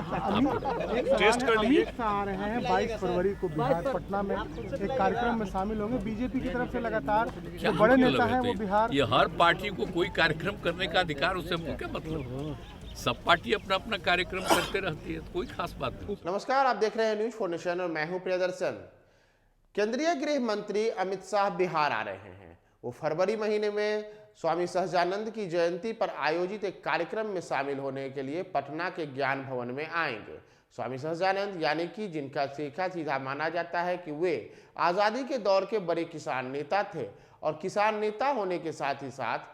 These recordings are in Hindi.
टेस्ट कर लीजिए। अमित शाह आ रहे हैं 22 फरवरी को बिहार पटना में एक कार्यक्रम में शामिल होंगे। बीजेपी की तरफ से लगातार जो बड़े नेता हैं वो बिहार, ये हर पार्टी को कोई कार्यक्रम करने का अधिकार, उससे हमको क्या मतलब। सब पार्टी अपना अपना कार्यक्रम करते रहती है, तो कोई खास बात नहीं। नमस्कार, आप देख रहे हैं न्यूज 4 नेशन और मैं हूं प्रियदर्शन। केंद्रीय गृह मंत्री अमित शाह बिहार आ रहे हैं। वो फरवरी महीने में स्वामी सहजानंद की जयंती पर आयोजित एक कार्यक्रम में शामिल होने के लिए पटना के ज्ञान भवन में आएंगे। स्वामी सहजानंद यानी कि जिनका सीधा माना जाता है कि वे आज़ादी के दौर के बड़े किसान नेता थे और किसान नेता होने के साथ ही साथ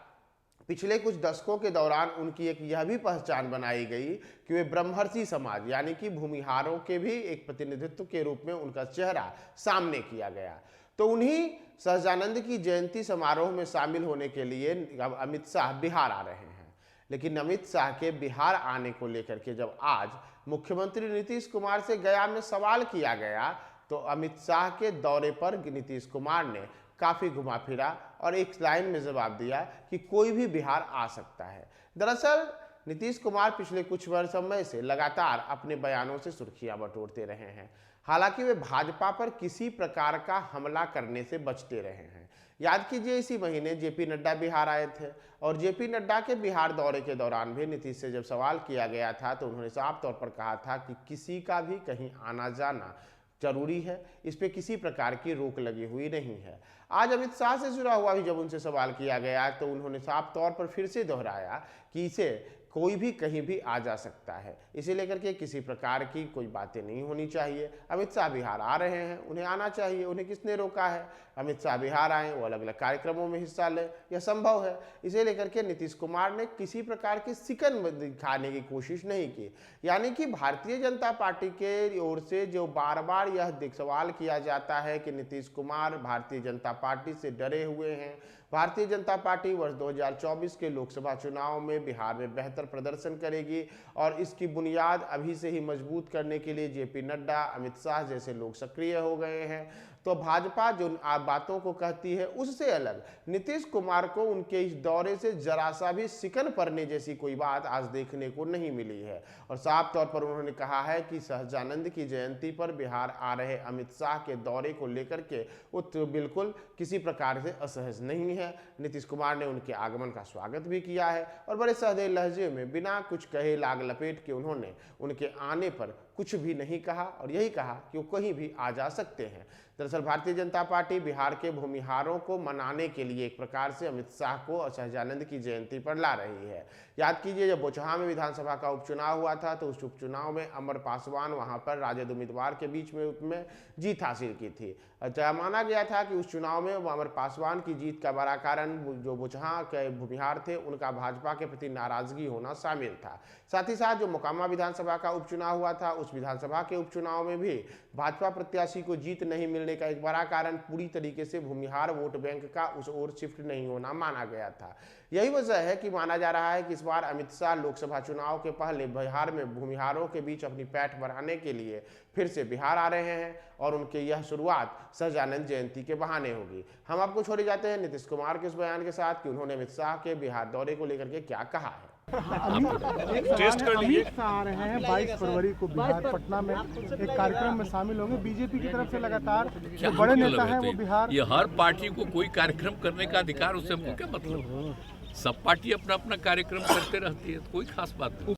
पिछले कुछ दशकों के दौरान उनकी एक यह भी पहचान बनाई गई कि वे ब्रह्मर्षि समाज यानी कि भूमिहारों के भी एक प्रतिनिधित्व के रूप में उनका चेहरा सामने किया गया। तो उन्हीं सहजानंद की जयंती समारोह में शामिल होने के लिए अमित शाह बिहार आ रहे हैं। लेकिन अमित शाह के बिहार आने को लेकर के जब आज मुख्यमंत्री नीतीश कुमार से गया में सवाल किया गया तो अमित शाह के दौरे पर नीतीश कुमार ने काफ़ी घुमा फिरा और एक लाइन में जवाब दिया कि कोई भी बिहार आ सकता है। दरअसल नीतीश कुमार पिछले कुछ वर्ष समय से लगातार अपने बयानों से सुर्खियां बटोरते रहे हैं। हालांकि वे भाजपा पर किसी प्रकार का हमला करने से बचते रहे हैं। याद कीजिए, इसी महीने जेपी नड्डा बिहार आए थे और जेपी नड्डा के बिहार दौरे के दौरान भी नीतीश से जब सवाल किया गया था तो उन्होंने साफ तौर पर कहा था कि किसी का भी कहीं आना जाना जरूरी है, इस पे किसी प्रकार की रोक लगी हुई नहीं है। आज अमित शाह से जुड़ा हुआ भी जब उनसे सवाल किया गया तो उन्होंने साफ तौर पर फिर से दोहराया कि इसे कोई भी कहीं भी आ जा सकता है, इसे लेकर के किसी प्रकार की कोई बातें नहीं होनी चाहिए। अमित शाह बिहार आ रहे हैं, उन्हें आना चाहिए, उन्हें किसने रोका है। अमित शाह बिहार आए, वो अलग अलग कार्यक्रमों में हिस्सा लें, यह संभव है। इसे लेकर के नीतीश कुमार ने किसी प्रकार की सिकन दिखाने की कोशिश नहीं की। यानी कि भारतीय जनता पार्टी के ओर से जो बार बार यह सवाल किया जाता है कि नीतीश कुमार भारतीय जनता पार्टी से डरे हुए हैं, भारतीय जनता पार्टी वर्ष 2024 के लोकसभा चुनाव में बिहार में बेहतर प्रदर्शन करेगी और इसकी बुनियाद अभी से ही मजबूत करने के लिए जेपी नड्डा, अमित शाह जैसे लोग सक्रिय हो गए हैं। तो भाजपा जो बातों को कहती है उससे अलग नीतीश कुमार को उनके इस दौरे से जरा सा भी सिकन पड़ने जैसी कोई बात आज देखने को नहीं मिली है। और साफ तौर पर उन्होंने कहा है कि सहजानंद की जयंती पर बिहार आ रहे अमित शाह के दौरे को लेकर के वो तो बिल्कुल किसी प्रकार से असहज नहीं है। नीतीश कुमार ने उनके आगमन का स्वागत भी किया है और बड़े सहजे लहजे में बिना कुछ कहे लाग लपेट के उन्होंने उनके आने पर कुछ भी नहीं कहा और यही कहा कि वो कहीं भी आ जा सकते हैं। दरअसल भारतीय जनता पार्टी बिहार के भूमिहारों को मनाने के लिए एक प्रकार से अमित शाह को सहजानंद की जयंती पर ला रही है। याद कीजिए, जब बोचहा में विधानसभा का उपचुनाव हुआ था तो उस उपचुनाव में अमर पासवान वहां पर राजद उम्मीदवार के बीच में जीत हासिल की थी। माना गया था कि उस चुनाव में अमर पासवान की जीत का बड़ा कारण जो बोचहा के भूमिहार थे उनका भाजपा के प्रति नाराजगी होना शामिल था। साथ ही साथ जो मोकामा विधानसभा का उपचुनाव हुआ था उस विधानसभा के उपचुनाव में भी भाजपा प्रत्याशी को जीत नहीं मिलने का एक बड़ा कारण पूरी तरीके से भूमिहार वोट बैंक का उस ओर शिफ्ट नहीं होना माना गया था। यही वजह है कि माना जा रहा है कि इस बार अमित शाह लोकसभा चुनाव के पहले बिहार में भूमिहारों के बीच अपनी पैठ बढ़ाने के लिए फिर से बिहार आ रहे हैं और उनके यह शुरुआत सहजानंद जयंती के बहाने होगी। हम आपको छोड़े जाते हैं नीतीश कुमार के उस बयान के साथ कि उन्होंने अमित शाह के बिहार दौरे को लेकर के क्या कहा है। टेस्ट कर लीजिए। अमित शाह आ रहे हैं 22 फरवरी को बिहार पटना में एक कार्यक्रम में शामिल होंगे। बीजेपी की तरफ से लगातार जो बड़े नेता हैं वो बिहार, ये हर पार्टी को कोई कार्यक्रम करने का अधिकार, उससे हमको क्या मतलब। सब पार्टी अपना अपना कार्यक्रम करते रहती है, तो कोई खास बात नहीं।